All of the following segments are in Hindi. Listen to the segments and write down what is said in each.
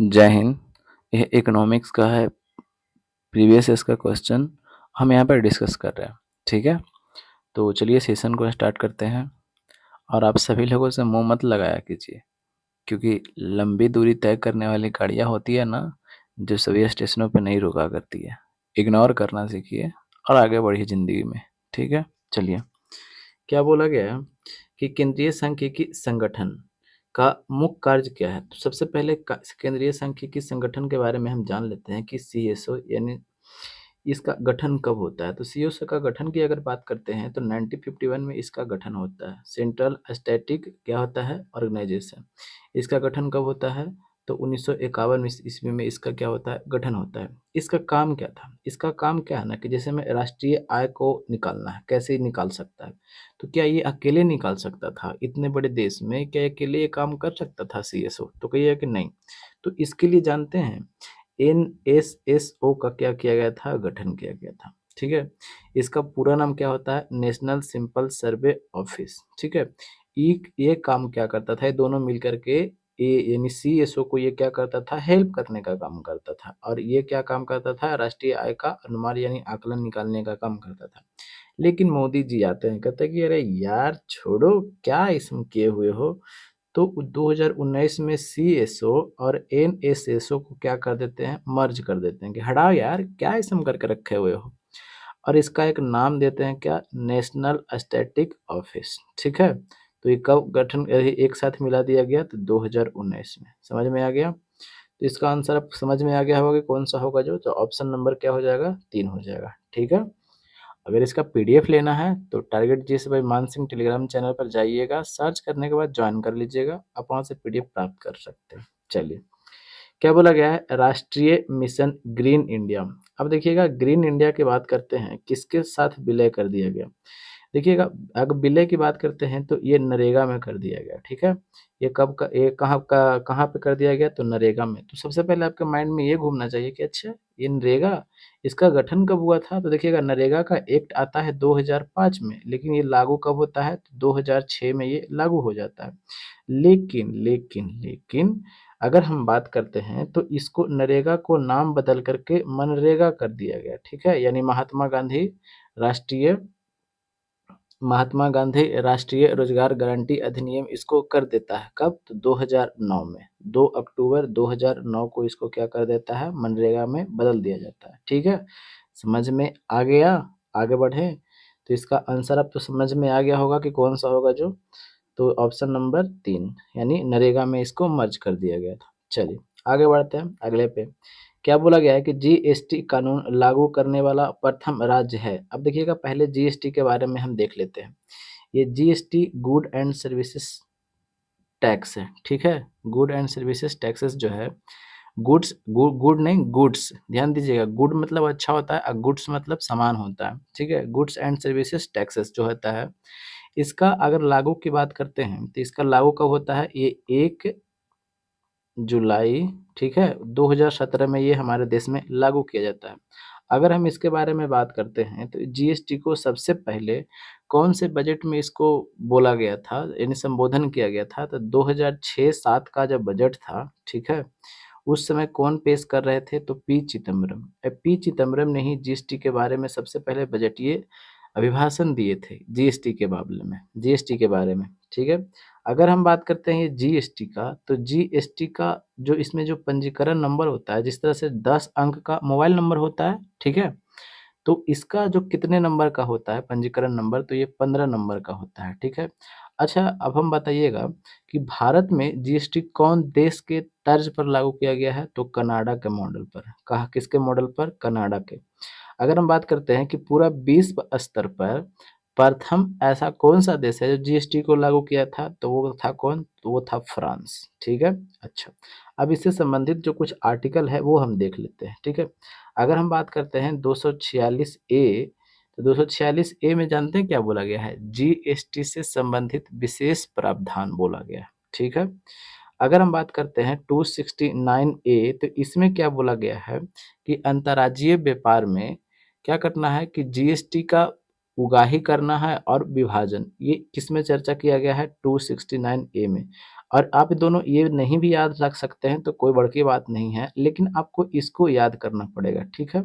जय हिंद। यह इकोनॉमिक्स का है, प्रीवियस इसका क्वेश्चन हम यहाँ पर डिस्कस कर रहे हैं। ठीक है, तो चलिए सेशन को स्टार्ट करते हैं। और आप सभी लोगों से मुंह मत लगाया कीजिए, क्योंकि लंबी दूरी तय करने वाली गाड़ियाँ होती है ना, जो सभी स्टेशनों पर नहीं रुका करती है। इग्नोर करना सीखिए और आगे बढ़िए ज़िंदगी में। ठीक है, चलिए। क्या बोला गया है कि केंद्रीय सांख्यिकी संगठन का मुख्य कार्य क्या है। तो सबसे पहले केंद्रीय सांख्यिकी संगठन के बारे में हम जान लेते हैं कि सीएसओ यानी इसका गठन कब होता है। तो सीएसओ का गठन की अगर बात करते हैं तो 1951 में इसका गठन होता है। सेंट्रल स्टैटिक क्या होता है, ऑर्गेनाइजेशन। इसका गठन कब होता है तो 1951 ईस्वी में इसका क्या होता है, गठन होता है। इसका काम क्या था, इसका काम क्या है ना कि जैसे में राष्ट्रीय आय को निकालना है, कैसे निकाल सकता है। तो क्या ये अकेले निकाल सकता था, इतने बड़े देश में क्या अकेले ये काम कर सकता था सीएसओ, तो कहिए कि नहीं। तो इसके लिए जानते हैं एनएसएसओ का क्या किया गया था, गठन किया गया था। ठीक है, इसका पूरा नाम क्या होता है, नेशनल सिंपल सर्वे ऑफिस। ठीक है, ये काम क्या करता था, ये दोनों मिलकर के ये यानी सीएसओ को ये क्या करता था, हेल्प करने का काम करता था। और ये क्या काम करता था, राष्ट्रीय आय का अनुमान यानी आकलन निकालने का काम करता था। लेकिन मोदी जी आते हैं, कहते हैं कि अरे यार छोड़ो, क्या इसमें किए हुए हो। तो 2019 में सीएसओ और एनएसएसओ को क्या कर देते हैं, मर्ज कर देते हैं कि हटाओ यार, क्या इसमें करके रखे हुए हो। और इसका एक नाम देते हैं क्या, नेशनल स्टैटिक ऑफिस। ठीक है, तो ये कब गठन एक साथ मिला दिया गया, तो 2019 में। समझ में आ गया। तो इसका आंसर अब समझ में आ गया होगा कि कौन सा होगा जो, तो ऑप्शन नंबर क्या हो जाएगा, 3 हो जाएगा। ठीक है, अगर इसका पीडीएफ लेना है तो टारगेट जीएस बाय मान सिंह टेलीग्राम चैनल पर जाइएगा, सर्च करने के बाद ज्वाइन कर लीजिएगा, आप वहां से पीडीएफ प्राप्त कर सकते हैं। चलिए, क्या बोला गया है, राष्ट्रीय मिशन ग्रीन इंडिया। अब देखिएगा, ग्रीन इंडिया की बात करते हैं, किसके साथ विलय कर दिया गया। देखिएगा, अगर विलय की बात करते हैं तो ये नरेगा में कर दिया गया। ठीक है, ये कब का, ये कहाँ पे कर दिया गया, तो नरेगा में। तो सबसे पहले आपके माइंड में ये घूमना चाहिए कि अच्छा ये नरेगा, इसका गठन कब हुआ था। तो देखिएगा, नरेगा का एक्ट आता है 2005 में, लेकिन ये लागू कब होता है, तो 2006 में ये लागू हो जाता है। लेकिन अगर हम बात करते हैं तो इसको नरेगा को नाम बदल करके मनरेगा कर दिया गया। ठीक है, यानी राष्ट्रीय महात्मा गांधी राष्ट्रीय रोजगार गारंटी अधिनियम इसको कर देता है। कब, तो 2009 में, 2 अक्टूबर 2009 को इसको क्या कर देता है, मनरेगा में बदल दिया जाता है। ठीक है, समझ में आ गया। आगे बढ़े, तो इसका आंसर अब तो समझ में आ गया होगा कि कौन सा होगा जो, तो ऑप्शन नंबर 3 यानी नरेगा में इसको मर्ज कर दिया गया था। चलिए आगे बढ़ते हैं अगले पे। क्या बोला गया है कि जीएसटी कानून लागू करने वाला प्रथम राज्य है। अब देखिएगा, पहले जीएसटी के बारे में हम देख लेते हैं। ये GST good and services tax है। ठीक है, गुड एंड सर्विसेज टैक्सेस जो है, गुड नहीं, गुड्स, ध्यान दीजिएगा, गुड मतलब अच्छा होता है और गुड्स मतलब सामान होता है। ठीक है, गुड्स एंड सर्विसेज टैक्सेस जो होता है, इसका अगर लागू की बात करते हैं तो इसका लागू कब होता है, ये 1 जुलाई, ठीक है, 2017 में ये हमारे देश में लागू किया जाता है। अगर हम इसके बारे में बात करते हैं तो जीएसटी को सबसे पहले कौन से बजट में इसको बोला गया था, यानी संबोधन किया गया था, तो 2006-07 का जब बजट था, ठीक है, उस समय कौन पेश कर रहे थे, तो पी चिदम्बरम। पी चिदम्बरम ने ही जीएसटी के बारे में सबसे पहले बजटीय अभिभाषण दिए थे, जीएसटी के मामले में, जीएसटी के बारे में। ठीक है, अगर हम बात करते हैं ये जीएसटी का, तो जीएसटी का जो इसमें जो पंजीकरण नंबर होता है, जिस तरह से 10 अंक का मोबाइल नंबर होता है, ठीक है, तो इसका जो कितने नंबर का होता है पंजीकरण नंबर, तो ये 15 नंबर का होता है। ठीक है, अच्छा अब हम बताइएगा कि भारत में जीएसटी कौन देश के तर्ज पर लागू किया गया है, तो कनाडा के मॉडल पर। कहा, किसके मॉडल पर, कनाडा के। अगर हम बात करते हैं कि पूरा विश्व स्तर पर प्रथम ऐसा कौन सा देश है जो जीएसटी को लागू किया था, तो वो था कौन, तो वो था फ्रांस। ठीक है, अच्छा अब इससे संबंधित जो कुछ आर्टिकल है वो हम देख लेते हैं। ठीक है, अगर हम बात करते हैं 246 ए, तो 246 ए में जानते हैं क्या बोला गया है, जीएसटी से संबंधित विशेष प्रावधान बोला गया है। ठीक है, अगर हम बात करते हैं 269 ए, तो इसमें क्या बोला गया है कि अंतर्राज्यीय व्यापार में क्या करना है कि जीएसटी का उगाही करना है और विभाजन, ये किसमें चर्चा किया गया है 269A में। और आप दोनों ये नहीं भी याद रख सकते हैं तो कोई बड़ी बात नहीं है, लेकिन आपको इसको याद करना पड़ेगा, ठीक है।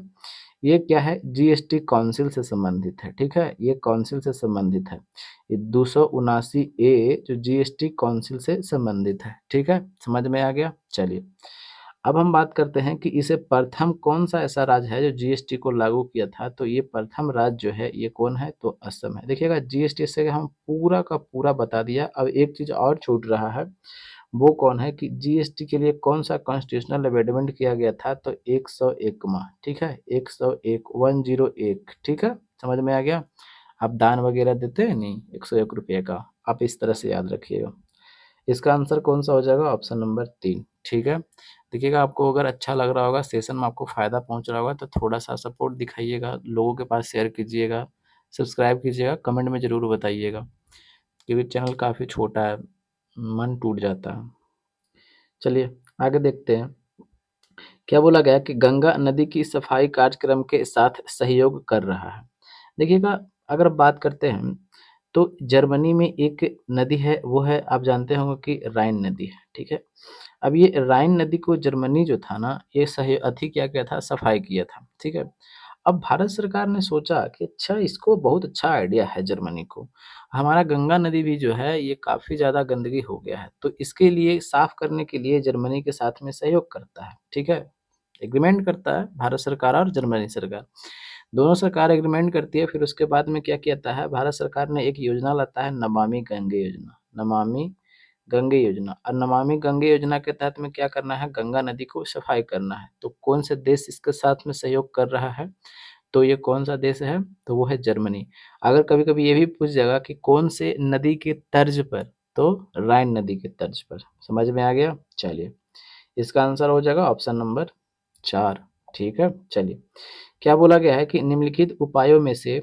ये क्या है, जीएसटी काउंसिल से संबंधित है, ठीक है, ये काउंसिल से संबंधित है। ये 279A जो जीएसटी काउंसिल से संबंधित है, ठीक है, समझ में आ गया। चलिए अब हम बात करते हैं कि इसे प्रथम कौन सा ऐसा राज्य है जो जीएसटी को लागू किया था। तो ये प्रथम राज्य जो है ये कौन है, तो असम है। देखिएगा जीएसटी से हम पूरा का पूरा बता दिया। अब एक चीज और छूट रहा है, वो कौन है कि जीएसटी के लिए कौन सा कॉन्स्टिट्यूशनल अमेंडमेंट किया गया था, तो 101वां, ठीक है, 101 101, ठीक है, समझ में आ गया। आप दान वगैरह देते हैं नहीं, 101 रुपये का, आप इस तरह से याद रखिएगा। इसका आंसर कौन सा हो जाएगा, ऑप्शन नंबर 3, ठीक है। देखिएगा आपको अगर अच्छा लग रहा होगा, सेशन में आपको फ़ायदा पहुंच रहा होगा, तो थोड़ा सा सपोर्ट दिखाइएगा, लोगों के पास शेयर कीजिएगा, सब्सक्राइब कीजिएगा, कमेंट में ज़रूर बताइएगा, क्योंकि चैनल काफ़ी छोटा है, मन टूट जाता है। चलिए आगे देखते हैं। क्या बोला गया कि गंगा नदी की सफाई कार्यक्रम के साथ सहयोग कर रहा है। देखिएगा अगर बात करते हैं तो जर्मनी में एक नदी है, वो है, आप जानते होंगे कि राइन नदी है, ठीक है। अब ये राइन नदी को जर्मनी जो था ना, ये सही अथी क्या किया था, सफाई किया था, ठीक है। अब भारत सरकार ने सोचा कि अच्छा इसको बहुत अच्छा आइडिया है जर्मनी को, हमारा गंगा नदी भी जो है ये काफ़ी ज़्यादा गंदगी हो गया है, तो इसके लिए साफ करने के लिए जर्मनी के साथ में सहयोग करता है, ठीक है। एग्रीमेंट करता है भारत सरकार और जर्मनी सरकार, दोनों सरकार एग्रीमेंट करती है। फिर उसके बाद में क्या किया है, भारत सरकार ने एक योजना लाता है, नमामि गंगे योजना, नमामि गंगे योजना। और नमामि गंगे योजना के तहत में क्या करना है, गंगा नदी को सफाई करना है। तो कौन से देश इसके साथ में सहयोग कर रहा है, तो ये कौन सा देश है, तो वो है जर्मनी। अगर कभी कभी ये भी पूछ जाएगा कि कौन से नदी के तर्ज पर, तो राइन नदी के तर्ज पर, समझ में आ गया। चलिए इसका आंसर हो जाएगा ऑप्शन नंबर 4, ठीक है। चलिए क्या बोला गया है कि निम्नलिखित उपायों में से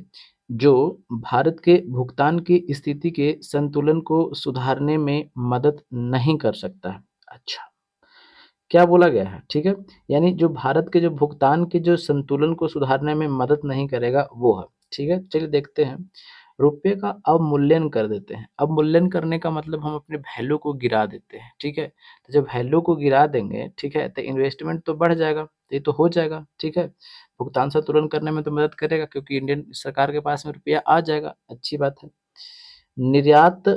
जो भारत के भुगतान की स्थिति के संतुलन को सुधारने में मदद नहीं कर सकता है। अच्छा, क्या बोला गया है, ठीक है, यानी जो भारत के जो भुगतान के जो संतुलन को सुधारने में मदद नहीं करेगा वो है, ठीक है। चलिए देखते हैं, रुपये का अवमूल्यन कर देते हैं। अवमूल्यन करने का मतलब हम अपने वैल्यू को गिरा देते हैं, ठीक है। तो जब वैल्यू को गिरा देंगे, ठीक है, तो इन्वेस्टमेंट तो बढ़ जाएगा, तो ये तो हो जाएगा, ठीक है। भुगतान संतुलन करने में तो मदद करेगा, क्योंकि इंडियन सरकार के पास में रुपया आ जाएगा, अच्छी बात है। निर्यात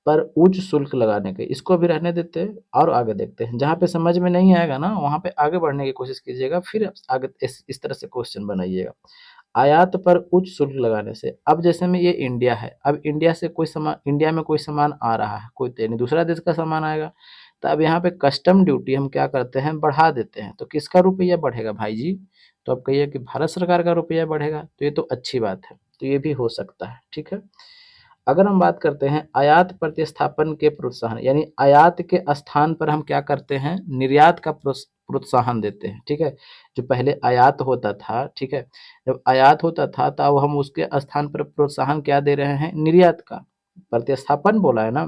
पर उच्च शुल्क लगाने के, इसको अभी रहने देते हैं और आगे देखते हैं। जहाँ पे समझ में नहीं आएगा ना, वहाँ पे आगे बढ़ने की कोशिश कीजिएगा, फिर आगे इस तरह से क्वेश्चन बनाइएगा। आयात पर उच्च शुल्क लगाने से, अब जैसे में ये इंडिया है, अब इंडिया से कोई सामान, इंडिया में कोई सामान आ रहा है, कोई तो नहीं, दूसरा देश का सामान आएगा, तो अब यहाँ पे कस्टम ड्यूटी हम क्या करते हैं, बढ़ा देते हैं। तो किसका रुपया बढ़ेगा भाई जी, तो आप कहिए कि भारत सरकार का रुपया बढ़ेगा, तो ये तो अच्छी बात है, तो ये भी हो सकता है, ठीक है। अगर हम बात करते हैं आयात प्रतिस्थापन के प्रोत्साहन, यानी आयात के स्थान पर हम क्या करते हैं, निर्यात का प्रोत्साहन देते हैं, ठीक है। जो पहले आयात होता था, ठीक है, जब आयात होता था तब हम उसके स्थान पर प्रोत्साहन क्या दे रहे हैं, निर्यात का। प्रतिस्थापन बोला है ना,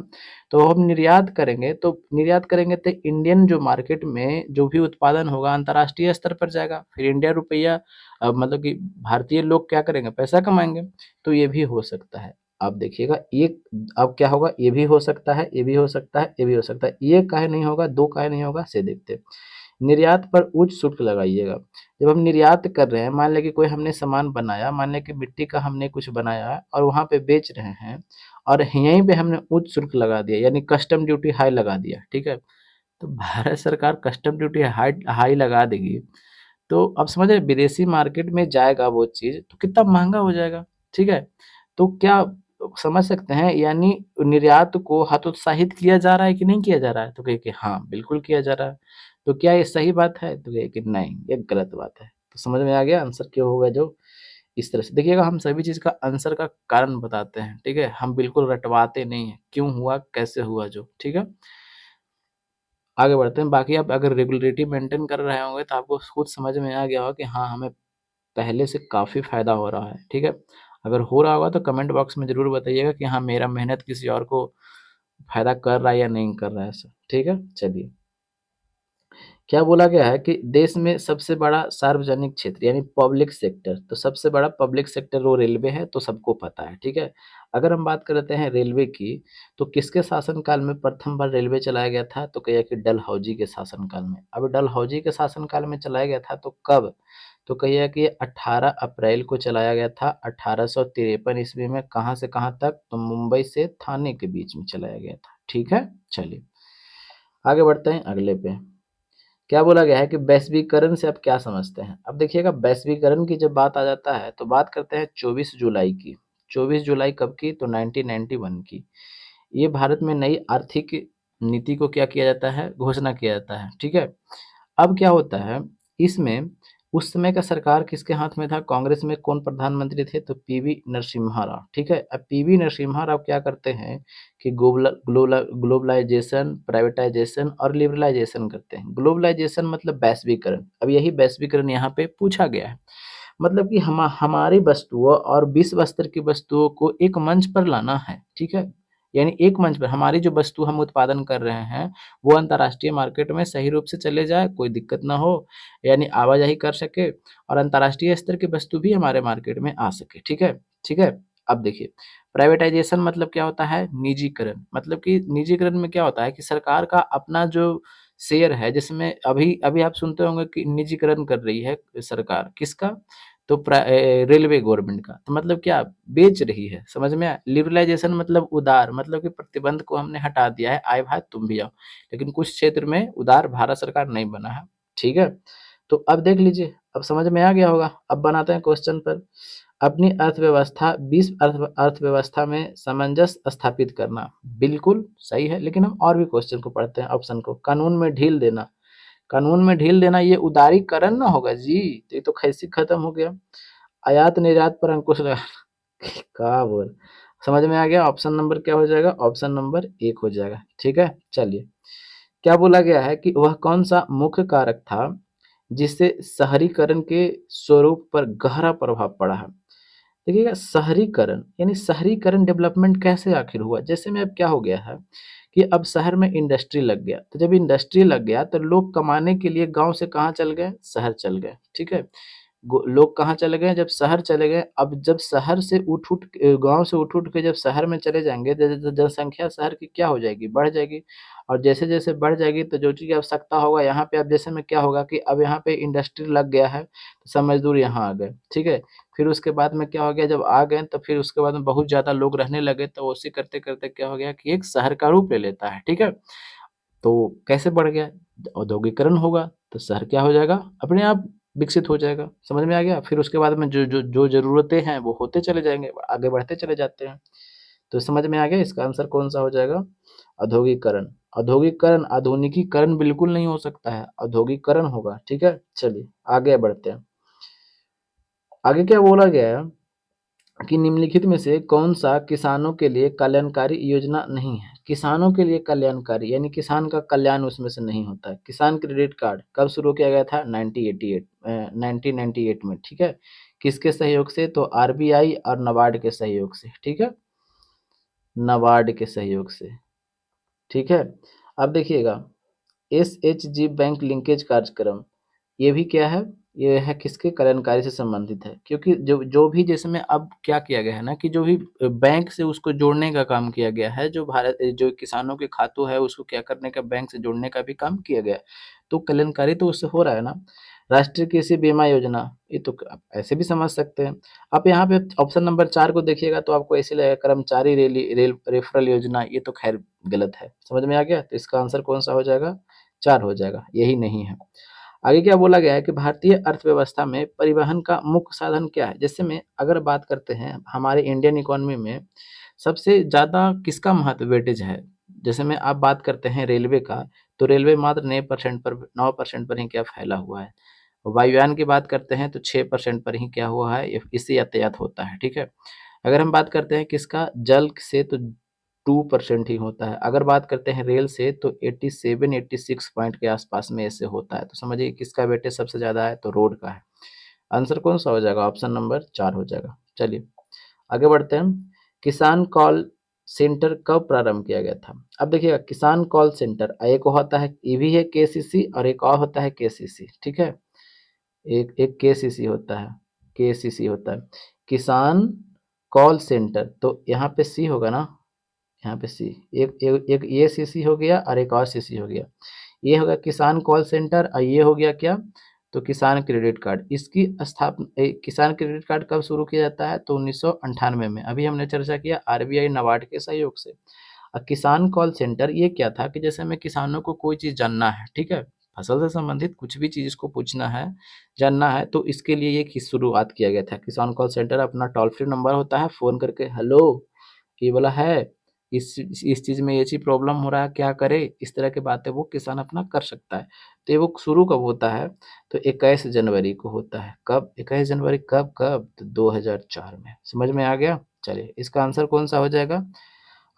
तो हम निर्यात करेंगे, तो निर्यात करेंगे तो इंडियन जो मार्केट में जो भी उत्पादन होगा अंतर्राष्ट्रीय स्तर पर जाएगा, फिर इंडिया रुपया मतलब कि भारतीय लोग क्या करेंगे, पैसा कमाएंगे। तो ये भी हो सकता है। आप देखिएगा एक, अब क्या होगा, ये भी हो सकता है, ये भी हो सकता है, ये भी हो सकता है, ये काहे नहीं होगा, दो काहे नहीं होगा, से देखते हैं। निर्यात पर उच्च शुल्क लगाइएगा। जब हम निर्यात कर रहे हैं, मान लें कि कोई हमने सामान बनाया, मान लें कि मिट्टी का हमने कुछ बनाया और वहाँ पे बेच रहे हैं, और यहीं पे हमने उच्च शुल्क लगा दिया, यानी कस्टम ड्यूटी हाई लगा दिया, ठीक है। तो भारत सरकार कस्टम ड्यूटी हाई हाई लगा देगी, तो अब समझ रहे, विदेशी मार्केट में जाएगा वो चीज़ तो कितना महँगा हो जाएगा, ठीक है। तो क्या समझ सकते हैं, यानी निर्यात को हतोत्साहित किया जा रहा है कि नहीं किया जा रहा है, तो कहे कि हाँ, बिल्कुल किया जा रहा है। तो क्या ये सही बात है, तो कहे कि नहीं, ये गलत बात है। तो समझ में आ गया आंसर क्यों होगा, जो इस तरह से देखिएगा, हम सभी चीज़ का आंसर का कारण बताते हैं, ठीक है। हम बिल्कुल रटवाते नहीं हैं, क्यों हुआ, कैसे हुआ, जो, ठीक है। आगे बढ़ते हैं। बाकी आप अगर रेगुलरिटी मेंटेन कर रहे होंगे तो आपको खुद समझ में आ गया होगा कि हाँ, हमें पहले से काफ़ी फ़ायदा हो रहा है, ठीक है। अगर हो रहा होगा तो कमेंट बॉक्स में ज़रूर बताइएगा कि हाँ, मेरा मेहनत किसी और को फ़ायदा कर रहा है या नहीं कर रहा है ऐसा, ठीक है। चलिए क्या बोला गया है कि देश में सबसे बड़ा सार्वजनिक क्षेत्र यानी पब्लिक सेक्टर, तो सबसे बड़ा पब्लिक सेक्टर वो रेलवे है, तो सबको पता है, ठीक है। अगर हम बात करते हैं रेलवे की, तो किसके शासनकाल में प्रथम बार रेलवे चलाया गया था, तो कहिए कि डलहौजी के शासनकाल में। अब डलहौजी के शासनकाल में चलाया गया था तो कब, तो कहिए कि 18 अप्रैल को चलाया गया था 1853 ईस्वी में। कहाँ से कहाँ तक, तो मुंबई से थाने के बीच में चलाया गया था, ठीक है। चलिए आगे बढ़ते हैं अगले पे। क्या बोला गया है कि वैश्वीकरण से आप क्या समझते हैं। अब देखिएगा, वैश्वीकरण की जब बात आ जाता है तो बात करते हैं 24 जुलाई की। 24 जुलाई कब की, तो 1991 की। ये भारत में नई आर्थिक नीति को क्या किया जाता है, घोषणा किया जाता है, ठीक है। अब क्या होता है इसमें, उस समय का सरकार किसके हाथ में था, कांग्रेस में कौन प्रधानमंत्री थे, तो पीवी नरसिम्हा राव, ठीक है। अब पीवी नरसिम्हा राव क्या करते हैं कि ग्लोबलाइजेशन, प्राइवेटाइजेशन और लिबरलाइजेशन करते हैं। ग्लोबलाइजेशन मतलब वैश्वीकरण। अब यही वैश्वीकरण यहाँ पे पूछा गया है। मतलब कि हमारी वस्तुओं और विश्व स्तर की वस्तुओं को एक मंच पर लाना है, ठीक है। यानी एक मंच पर हमारी जो वस्तु हम उत्पादन कर रहे हैं वो अंतर्राष्ट्रीय मार्केट में सही रूप से चले जाए, कोई दिक्कत ना हो, यानी आवाजाही कर सके और अंतर्राष्ट्रीय स्तर की वस्तु भी हमारे मार्केट में आ सके, ठीक है। ठीक है। अब देखिए, प्राइवेटाइजेशन मतलब क्या होता है, निजीकरण। मतलब कि निजीकरण में क्या होता है कि सरकार का अपना जो शेयर है, जिसमें अभी अभी आप सुनते होंगे कि निजीकरण कर रही है सरकार, किसका, तो रेलवे गवर्नमेंट का। तो मतलब क्या, बेच रही है, समझ में आया। लिबरलाइजेशन मतलब उदार, मतलब कि प्रतिबंध को हमने हटा दिया है, आए भाई तुम भी आओ। लेकिन कुछ क्षेत्र में उदार भारत सरकार नहीं बना है, ठीक है। तो अब देख लीजिए, अब समझ में आ गया होगा। अब बनाते हैं क्वेश्चन पर। अपनी अर्थव्यवस्था विश्व अर्थव्यवस्था में सामंजस्य स्थापित करना, बिल्कुल सही है। लेकिन हम और भी क्वेश्चन को पढ़ते हैं, ऑप्शन को। कानून में ढील देना, कानून में ढील देना ये उदारीकरण ना होगा जी, तो ये तो कैसे खत्म हो गया। आयात निर्यात पर अंकुश लगाना क्या बोल, समझ में आ गया। ऑप्शन नंबर क्या हो जाएगा, ऑप्शन नंबर 1 हो जाएगा, ठीक है। चलिए, क्या बोला गया है कि वह कौन सा मुख्य कारक था जिससे शहरीकरण के स्वरूप पर गहरा प्रभाव पड़ा है। देखिएगा, शहरीकरण यानी शहरीकरण डेवलपमेंट कैसे आखिर हुआ। जैसे में अब क्या हो गया है कि अब शहर में इंडस्ट्री लग गया, तो जब इंडस्ट्री लग गया तो लोग कमाने के लिए गांव से कहाँ चल गए, शहर चल गए, ठीक है। लोग कहाँ चले गए, जब शहर चले गए। अब जब शहर से उठ गांव से उठ के जब शहर में चले जाएंगे तो जनसंख्या शहर की क्या हो जाएगी, बढ़ जाएगी। और जैसे जैसे बढ़ जाएगी तो जो चीज़ की आवश्यकता होगा यहाँ पे, अब जैसे में क्या होगा कि अब यहाँ पे इंडस्ट्री लग गया है तो सब मजदूर यहाँ आ गए, ठीक है। फिर उसके बाद में क्या हो गया, जब आ गए तो फिर उसके बाद में बहुत ज़्यादा लोग रहने लगे, तो उसी करते करते क्या हो गया कि एक शहर का रूप ले लेता है, ठीक है। तो कैसे बढ़ गया, औद्योगिकरण होगा तो शहर क्या हो जाएगा, अपने आप विकसित हो जाएगा, समझ में आ गया। फिर उसके बाद में जो ज़रूरतें हैं वो होते चले जाएँगे, आगे बढ़ते चले जाते हैं। तो समझ में आ गया, इसका आंसर कौन-सा हो जाएगा, औद्योगिकरण। औद्योगिकरण, आधुनिकीकरण बिल्कुल नहीं हो सकता है, औद्योगिकरण होगा, ठीक है। चलिए आगे बढ़ते हैं। आगे क्या बोला गया है कि निम्नलिखित में से कौन-सा किसानों के लिए कल्याणकारी योजना नहीं है? किसानों के लिए कल्याणकारी यानी किसान का कल्याण उसमें से नहीं होता है। किसान क्रेडिट कार्ड कब शुरू किया गया था? 1998 में, ठीक है। किसके सहयोग से? तो आरबीआई और नाबार्ड के सहयोग से, ठीक है। नाबार्ड के सहयोग से, ठीक है। अब देखिएगा, एसएचजी बैंक लिंकेज कार्यक्रम, ये भी क्या है, ये है किसके, कल्याणकारी से संबंधित है। क्योंकि जो जो भी जिसमें अब क्या किया गया है ना कि जो भी बैंक से उसको जोड़ने का काम किया गया है, जो भारत जो किसानों के खातों है उसको क्या करने का, बैंक से जोड़ने का भी काम किया गया है। तो कल्याणकारी तो उससे हो रहा है ना। राष्ट्रीय कृषि बीमा योजना, ये तो आप ऐसे भी समझ सकते हैं। आप यहाँ पे ऑप्शन नंबर 4 को देखिएगा तो आपको ऐसे लगेगा कर्मचारी रेफरल योजना, ये तो खैर गलत है, समझ में आ गया। तो इसका आंसर कौन सा हो जाएगा, 4 हो जाएगा, यही नहीं है। आगे क्या बोला गया है कि भारतीय अर्थव्यवस्था में परिवहन का मुख्य साधन क्या है। जैसे में अगर बात करते हैं हमारे इंडियन इकोनॉमी में सबसे ज़्यादा किसका महत्व वेटेज है। जैसे में आप बात करते हैं रेलवे का, तो रेलवे मात्र 9% पर ही क्या फैला हुआ है। वायुयान की बात करते हैं तो 6% पर ही क्या हुआ है, इससे यातायात होता है, ठीक है। अगर हम बात करते हैं किसका, जल से, तो 2% ही होता है। अगर बात करते हैं रेल से तो 86 पॉइंट के आसपास में ऐसे होता है। तो समझिए किसका वेटेज सबसे ज़्यादा है, तो रोड का है। आंसर कौन सा हो जाएगा, ऑप्शन नंबर 4 हो जाएगा। चलिए आगे बढ़ते हैं। किसान कॉल सेंटर कब प्रारंभ किया गया था? अब देखिएगा किसान कॉल सेंटर एक होता है, ये भी है केसीसी और एक और होता है केसीसी, ठीक है? एक एक केसीसी होता है, केसीसी होता है। किसान कॉल सेंटर, तो यहाँ पे सी होगा ना, यहाँ पे सी, एक ये सीसी हो गया और एक और सीसी हो गया। ये होगा किसान कॉल सेंटर और ये हो गया क्या, तो किसान क्रेडिट कार्ड। इसकी स्थापना किसान क्रेडिट कार्ड कब शुरू किया जाता है, तो 1998 में। अभी हमने चर्चा किया आरबीआई नाबार्ड के सहयोग से। किसान कॉल सेंटर ये क्या था कि जैसे हमें किसानों को कोई चीज़ जानना है, ठीक है, फसल से संबंधित कुछ भी चीज़ इसको पूछना है, जानना है, तो इसके लिए ये की शुरुआत किया गया था। किसान कॉल सेंटर अपना टोल फ्री नंबर होता है, फ़ोन करके हेलो ये वाला है, इस चीज़ में ये चीज़ प्रॉब्लम हो रहा है, क्या करें, इस तरह की बातें वो किसान अपना कर सकता है। तो ये वो शुरू कब होता है, तो 21 जनवरी को होता है। कब 21 जनवरी, कब कब, तो 2004 में। समझ में आ गया? चलिए इसका आंसर कौन सा हो जाएगा,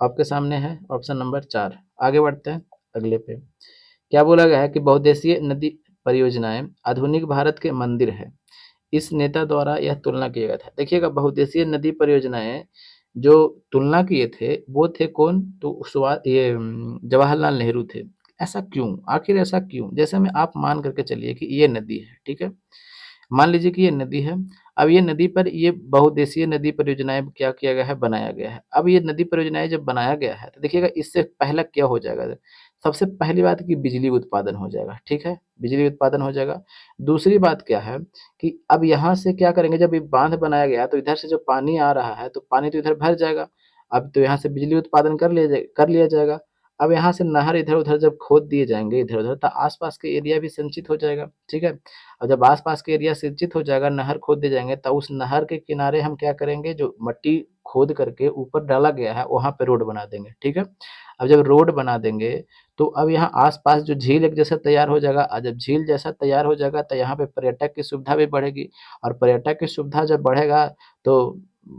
आपके सामने है ऑप्शन नंबर 4। आगे बढ़ते हैं अगले पे। क्या बोला गया है कि बहुउद्देशीय नदी परियोजनाएं आधुनिक भारत के मंदिर है। इस नेता द्वारा यह तुलना किया गया था। देखिएगा बहुउद्देशीय नदी परियोजनाएं जो तुलना किए थे वो थे कौन, तो जवाहरलाल नेहरू थे। ऐसा क्यों, आखिर ऐसा क्यों? जैसे में आप मान करके चलिए कि ये नदी है, ठीक है, मान लीजिए कि ये नदी है। अब ये नदी पर ये बहुउद्देशीय नदी परियोजनाएं क्या किया गया है, बनाया गया है। अब ये नदी परियोजनाएं जब बनाया गया है तो देखिएगा इससे पहला क्या हो जाएगा, सबसे पहली बात कि बिजली उत्पादन हो जाएगा, ठीक है, बिजली उत्पादन हो जाएगा। दूसरी बात क्या है कि अब यहाँ से क्या करेंगे, जब ये बांध बनाया गया तो इधर से जो पानी आ रहा है तो पानी तो इधर भर जाएगा। अब तो यहाँ से बिजली उत्पादन कर लिया जाएगा। अब यहाँ से नहर इधर उधर जब खोद दिए जाएंगे इधर उधर, तो आसपास के एरिया भी सिंचित हो जाएगा, ठीक है। और जब आसपास के एरिया सिंचित हो जाएगा, नहर खोद दिए जाएंगे, तो उस नहर के किनारे हम क्या करेंगे, जो मट्टी खोद करके ऊपर डाला गया है वहां पे रोड बना देंगे, ठीक है। अब जब रोड बना देंगे तो अब यहाँ आसपास जो झील एक जैसा तैयार हो जाएगा, और जब झील जैसा तैयार हो जाएगा तो यहाँ पे पर्यटक की सुविधा भी बढ़ेगी। और पर्यटक की सुविधा जब बढ़ेगा तो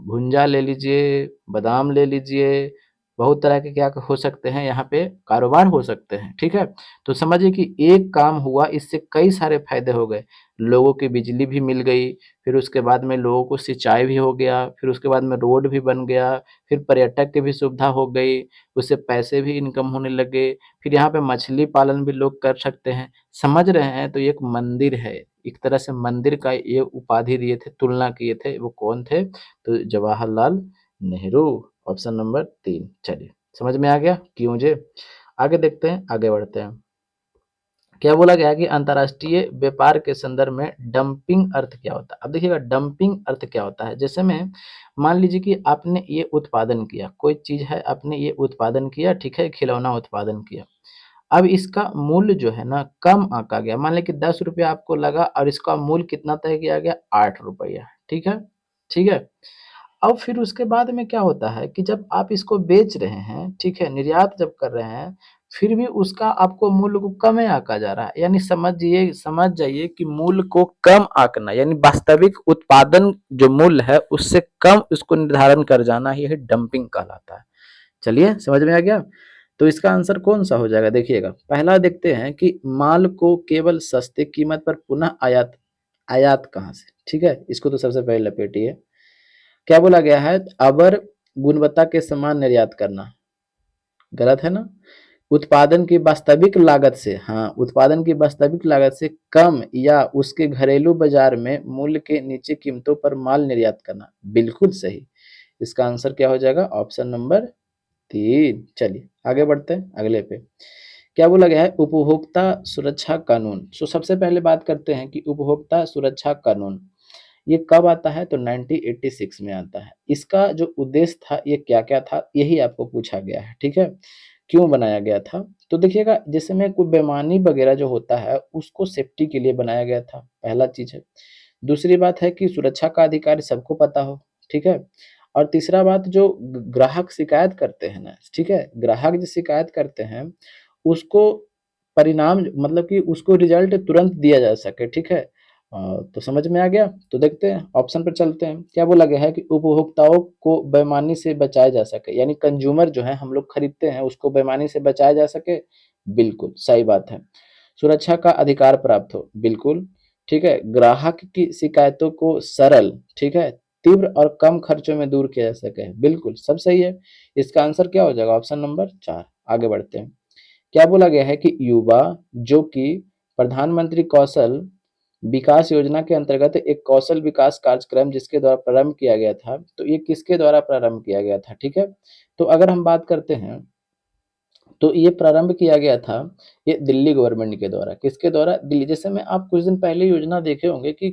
भुंजा ले लीजिए, बादाम ले लीजिए, बहुत तरह के क्या हो सकते हैं, यहाँ पे कारोबार हो सकते हैं, ठीक है। तो समझिए कि एक काम हुआ, इससे कई सारे फायदे हो गए। लोगों की बिजली भी मिल गई, फिर उसके बाद में लोगों को सिंचाई भी हो गया, फिर उसके बाद में रोड भी बन गया, फिर पर्यटक की भी सुविधा हो गई, उससे पैसे भी इनकम होने लगे, फिर यहाँ पे मछली पालन भी लोग कर सकते हैं। समझ रहे हैं? तो ये एक मंदिर है, एक तरह से मंदिर का ये उपाधि दिए थे, तुलना किए थे, वो कौन थे, तो जवाहरलाल नेहरू। Option number 3। चलिए समझ में आ गया क्यों जे। आगे देखते हैं, आगे बढ़ते हैं। क्या बोला गया है कि अंतर्राष्ट्रीय व्यापार के संदर्भ में डंपिंग अर्थ क्या होता है। अब देखिएगा डंपिंग अर्थ क्या होता है, जैसे में मान लीजिए कि आपने ये उत्पादन किया, कोई चीज है आपने ये उत्पादन किया, ठीक है, खिलौना उत्पादन किया। अब इसका मूल्य जो है ना कम आंका गया, मान लें कि 10 रुपया आपको लगा और इसका मूल्य कितना तय किया गया, 8 रुपया, ठीक है, ठीक है। अब फिर उसके बाद में क्या होता है कि जब आप इसको बेच रहे हैं, ठीक है, निर्यात जब कर रहे हैं, फिर भी उसका आपको मूल्य को कम ही आंका जा रहा है। यानी समझ जाइए कि मूल्य को कम आंकना, यानी वास्तविक उत्पादन जो मूल्य है उससे कम उसको निर्धारण कर जाना, यही डंपिंग कहलाता है। चलिए समझ में आ गया। तो इसका आंसर कौन सा हो जाएगा, देखिएगा पहला देखते हैं कि माल को केवल सस्ते कीमत पर पुनः आयात, आयात कहाँ से, ठीक है, इसको तो सबसे पहले लपेटिए। क्या बोला गया है, अबर गुणवत्ता के समान निर्यात करना, गलत है ना। उत्पादन की वास्तविक लागत से, हाँ, उत्पादन की वास्तविक लागत से कम या उसके घरेलू बाजार में मूल्य के नीचे कीमतों पर माल निर्यात करना, बिल्कुल सही। इसका आंसर क्या हो जाएगा, ऑप्शन नंबर 3। चलिए आगे बढ़ते हैं अगले पे। क्या बोला गया है, उपभोक्ता सुरक्षा कानून। सबसे पहले बात करते हैं कि उपभोक्ता सुरक्षा कानून ये कब आता है, तो 1986 में आता है। इसका जो उद्देश्य था ये क्या-क्या था, यही आपको पूछा गया है, ठीक है। क्यों बनाया गया था, तो देखिएगा जैसे में कोई बेईमानी वगैरह जो होता है उसको सेफ्टी के लिए बनाया गया था, पहला चीज है। दूसरी बात है कि सुरक्षा का अधिकार सबको पता हो, ठीक है। और तीसरा बात, जो ग्राहक शिकायत करते हैं ना, ठीक है, ग्राहक जो शिकायत करते हैं उसको परिणाम, मतलब कि उसको रिजल्ट तुरंत दिया जा सके, ठीक है। तो समझ में आ गया। तो देखते हैं ऑप्शन पर चलते हैं। क्या बोला गया है कि उपभोक्ताओं को बेईमानी से बचाया जा सके, यानी कंज्यूमर जो है हम लोग खरीदते हैं उसको बेईमानी से बचाया जा सके, बिल्कुल सही बात है। सुरक्षा का अधिकार प्राप्त हो, बिल्कुल ठीक है। ग्राहक की शिकायतों को सरल, ठीक है, तीव्र और कम खर्चों में दूर किया जा सके। बिल्कुल सब सही है। इसका आंसर क्या हो जाएगा? Option number 4। आगे बढ़ते हैं। क्या बोला गया है कि युवा जो कि प्रधानमंत्री कौशल विकास योजना के अंतर्गत एक कौशल विकास कार्यक्रम जिसके द्वारा प्रारंभ किया गया था, तो ये किसके द्वारा प्रारंभ किया गया था? ठीक है, तो अगर हम बात करते हैं तो ये प्रारंभ किया गया था, ये दिल्ली गवर्नमेंट के द्वारा। किसके द्वारा? दिल्ली। जैसे में आप कुछ दिन पहले योजना देखे होंगे कि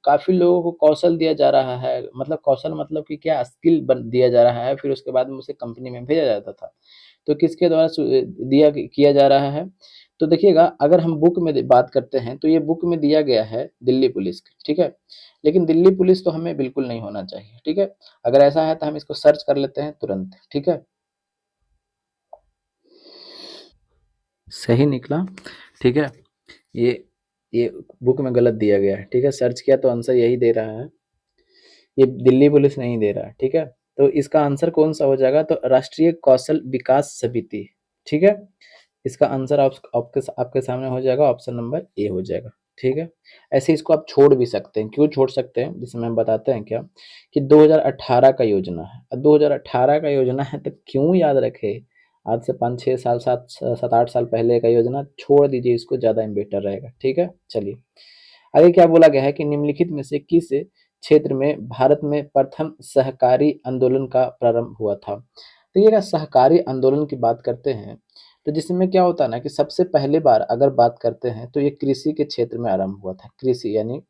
काफ़ी लोगों को कौशल दिया जा रहा है, मतलब कौशल मतलब कि क्या स्किल बन दिया जा रहा है, फिर उसके बाद में उसे कंपनी में भेजा जाता था। तो किसके द्वारा दिया किया जा रहा है? तो देखिएगा, अगर हम बुक में बात करते हैं तो ये बुक में दिया गया है दिल्ली पुलिस, ठीक है। लेकिन दिल्ली पुलिस तो हमें बिल्कुल नहीं होना चाहिए, ठीक है। अगर ऐसा है तो हम इसको सर्च कर लेते हैं तुरंत, ठीक है। सही निकला, ठीक है। ये ये बुक में गलत दिया गया है, ठीक है। सर्च किया तो आंसर यही दे रहा है, ये दिल्ली पुलिस नहीं दे रहा है, ठीक है। तो इसका आंसर कौन सा हो जाएगा? तो राष्ट्रीय कौशल विकास समिति, ठीक है। इसका आंसर आपके आपके सामने हो जाएगा, ऑप्शन नंबर ए हो जाएगा, ठीक है। ऐसे इसको आप छोड़ भी सकते हैं। क्यों छोड़ सकते हैं? जिसमें हम बताते हैं क्या कि 2018 का योजना है। 2018 का योजना है तो क्यों याद रखे? आज से 5 6 साल, 7 7 8 साल पहले का योजना छोड़ दीजिए, इसको ज़्यादा बेटर रहेगा, ठीक है। चलिए आगे क्या बोला गया है कि निम्नलिखित में से किस क्षेत्र में भारत में प्रथम सहकारी आंदोलन का प्रारंभ हुआ था? तो ये सहकारी आंदोलन की बात करते हैं तो जिसमें क्या होता है ना कि सबसे पहले बार अगर बात करते हैं तो ये कृषि के क्षेत्र में आरंभ हुआ था। कृषि यानी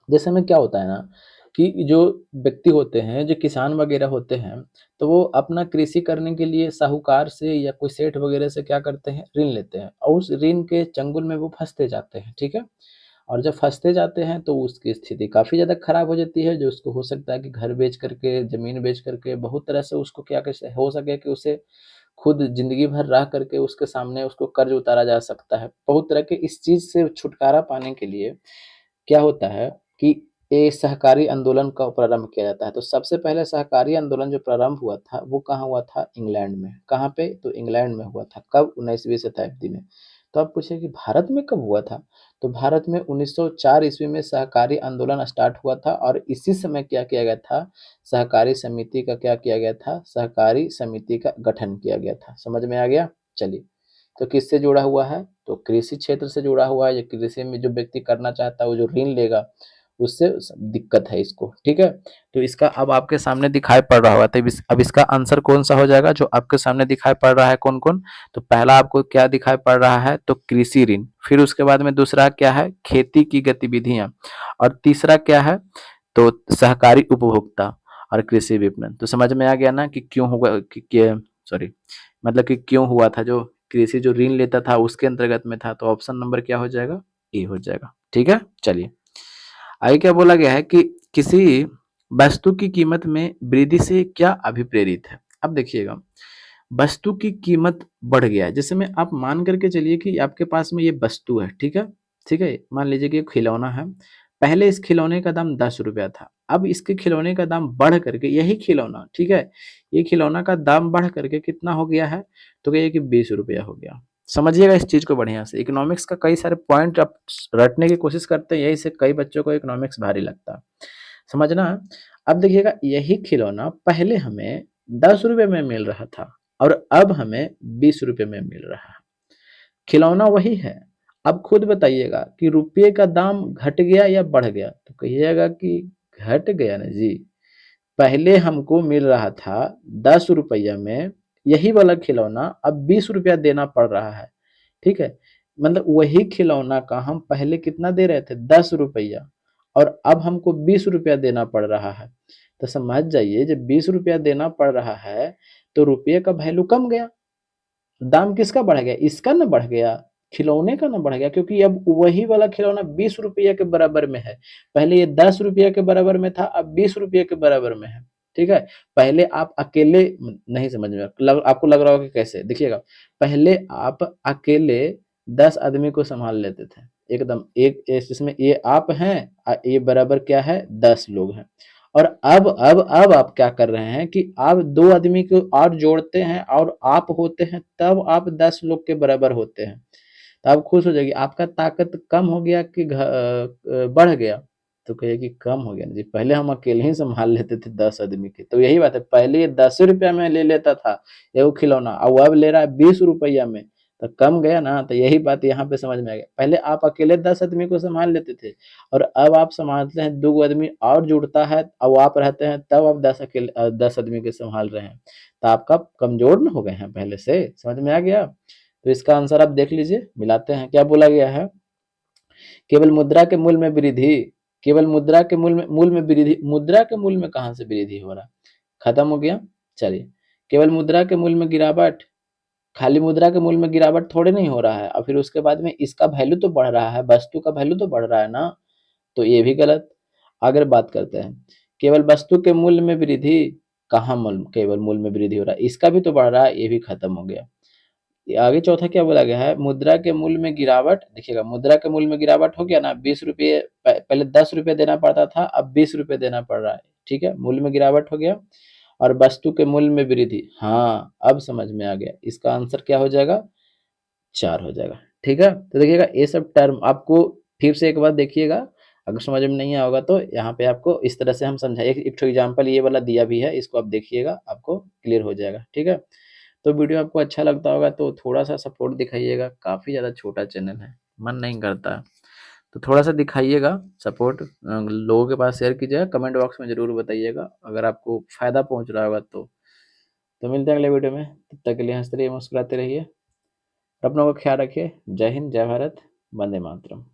जैसे में क्या होता है ना कि जो व्यक्ति होते हैं, जो किसान वगैरह होते हैं, तो वो अपना कृषि करने के लिए साहूकार से या कोई सेठ वगैरह से क्या करते हैं? ऋण लेते हैं और उस ऋण के चंगुल में वो फंसते जाते हैं, ठीक है। और जब फँसते जाते हैं तो उसकी स्थिति काफ़ी ज़्यादा खराब हो जाती है, जो उसको हो सकता है कि घर बेच करके, ज़मीन बेच करके बहुत तरह से उसको क्या कैसे हो सके कि उसे खुद ज़िंदगी भर रह करके उसके सामने उसको कर्ज़ उतारा जा सकता है। बहुत तरह के इस चीज़ से छुटकारा पाने के लिए क्या होता है कि ये सहकारी आंदोलन का प्रारंभ किया जाता है। तो सबसे पहले सहकारी आंदोलन जो प्रारंभ हुआ था, वो कहाँ हुआ था? इंग्लैंड में। कहाँ पे? तो इंग्लैंड में हुआ था। कब? 19वीं शताब्दी में। तो आप पूछिए कि भारत में कब हुआ था? तो भारत में 1904 ईस्वी में सहकारी आंदोलन स्टार्ट हुआ था और इसी समय क्या किया गया था? सहकारी समिति का क्या किया गया था? सहकारी समिति का गठन किया गया था। समझ में आ गया? चलिए, तो किससे जुड़ा हुआ है? तो कृषि क्षेत्र से जुड़ा हुआ है। या कृषि में जो व्यक्ति करना चाहता है वो जो ऋण लेगा उससे दिक्कत है इसको, ठीक है। तो इसका अब आपके सामने दिखाई पड़ रहा होगा, तो अब इसका आंसर कौन सा हो जाएगा जो आपके सामने दिखाई पड़ रहा है? कौन कौन? तो पहला आपको क्या दिखाई पड़ रहा है? तो कृषि ऋण। फिर उसके बाद में दूसरा क्या है? खेती की गतिविधियां। और तीसरा क्या है? तो सहकारी उपभोक्ता और कृषि विपणन। तो समझ में आ गया ना कि क्यों होगा कि सॉरी, मतलब कि क्यों हुआ था? जो कृषि जो ऋण लेता था उसके अंतर्गत में था। तो ऑप्शन नंबर क्या हो जाएगा? ए हो जाएगा, ठीक है। चलिए आगे क्या बोला गया है कि किसी वस्तु की कीमत में वृद्धि से क्या अभिप्रेरित है? अब देखिएगा, वस्तु की कीमत बढ़ गया है। जैसे में आप मान करके चलिए कि आपके पास में ये वस्तु है, ठीक है। ठीक है, मान लीजिए कि खिलौना है। पहले इस खिलौने का दाम 10 रुपया था। अब इसके खिलौने का दाम बढ़ करके, यही खिलौना, ठीक है, ये खिलौना का दाम बढ़ करके कितना हो गया है? तो कहिए कि 20 रुपया हो गया। समझिएगा इस चीज को बढ़िया से। इकोनॉमिक्स का कई सारे पॉइंट आप रटने की कोशिश करते हैं, यही से कई बच्चों को इकोनॉमिक्स भारी लगता है। समझना। अब देखिएगा, यही खिलौना पहले हमें 10 रुपए में मिल रहा था और अब हमें 20 रुपए में मिल रहा है। खिलौना वही है। अब खुद बताइएगा कि रुपये का दाम घट गया या बढ़ गया? तो कहिएगा कि घट गया ना जी। पहले हमको मिल रहा था 10 रुपया में यही वाला खिलौना, अब 20 रुपया देना पड़ रहा है, ठीक है। मतलब वही खिलौना का हम पहले कितना दे रहे थे? 10 रुपया, और अब हमको 20 रुपया देना पड़ रहा है। तो समझ जाइए, जब 20 रुपया देना पड़ रहा है तो रुपये का वैल्यू कम गया। दाम किसका बढ़ गया? इसका ना बढ़ गया, खिलौने का ना बढ़ गया, क्योंकि अब वही वाला खिलौना 20 रुपया के बराबर में है। पहले ये 10 रुपया के बराबर में था, अब 20 रुपया के बराबर में है, ठीक है। पहले आप अकेले, नहीं समझ में आपको लग रहा होगा कि कैसे, देखिएगा। पहले आप अकेले 10 आदमी को संभाल लेते थे एकदम, एक जिसमें ये आप हैं, ये बराबर क्या है? 10 लोग हैं। और अब आप क्या कर रहे हैं कि आप 2 आदमी को और जोड़ते हैं और आप होते हैं, तब आप 10 लोग के बराबर होते हैं। तो आप खुश हो जाइए, आपका ताकत कम हो गया कि बढ़ गया? तो कहिए कि कम हो गया ना जी, पहले हम अकेले ही संभाल लेते थे 10 आदमी के। तो यही बात है, पहले ये 10 रुपया में ले लेता था एगो खिलौना, और अब ले रहा है 20 रुपया में, तो कम गया ना। तो यही बात यहाँ पे समझ में आ गया, पहले आप अकेले 10 आदमी को संभाल लेते थे, और अब आप संभालते हैं 2 आदमी और जुड़ता है, अब आप रहते हैं, तब आप 10 आदमी को संभाल रहे हैं। तो आपका कमजोर न हो गए हैं पहले से, समझ में आ गया। तो इसका आंसर आप देख लीजिए, मिलाते हैं। क्या बोला गया है, केवल मुद्रा के मूल्य में वृद्धि, केवल मुद्रा के मूल्य में वृद्धि, मुद्रा के मूल्य में कहाँ से वृद्धि हो रहा है, खत्म हो गया। चलिए, केवल मुद्रा के मूल्य में गिरावट, खाली मुद्रा के मूल्य में गिरावट थोड़े नहीं हो रहा है, और फिर उसके बाद में इसका वैल्यू तो बढ़ रहा है, वस्तु का वैल्यू तो बढ़ रहा है ना, तो ये भी गलत। अगर बात करते हैं, केवल वस्तु के मूल्य में वृद्धि, कहाँ मूल्य, केवल मूल्य में वृद्धि हो रहा है, इसका भी तो बढ़ रहा है, ये भी खत्म हो गया। आगे चौथा क्या बोला गया है, मुद्रा के मूल्य में गिरावट, देखिएगा मुद्रा के मूल्य में गिरावट हो गया ना, 20 रुपये, पहले 10 रुपये देना पड़ता था, अब 20 रुपये देना पड़ रहा है, ठीक है, मूल्य में गिरावट हो गया। और वस्तु के मूल्य में वृद्धि, हाँ अब समझ में आ गया, इसका आंसर क्या हो जाएगा, 4 हो जाएगा। ठीक है, तो देखिएगा ये सब टर्म आपको फिर से एक बार देखिएगा, अगर समझ में नहीं आएगा तो यहाँ पे आपको इस तरह से हम समझाए, एक एग्जाम्पल ये वाला दिया भी है, इसको आप देखिएगा, आपको क्लियर हो जाएगा। ठीक है, तो वीडियो आपको अच्छा लगता होगा तो थोड़ा सा सपोर्ट दिखाइएगा, काफ़ी ज़्यादा छोटा चैनल है, मन नहीं करता, तो थोड़ा सा दिखाइएगा सपोर्ट, लोगों के पास शेयर कीजिएगा, कमेंट बॉक्स में ज़रूर बताइएगा अगर आपको फ़ायदा पहुंच रहा होगा तो मिलते हैं अगले वीडियो में, तब तक के लिए हंसते रहिए, मुस्कुराते रहिए, अपनों का ख्याल रखिए। जय हिंद, जय भारत, वंदे मातरम।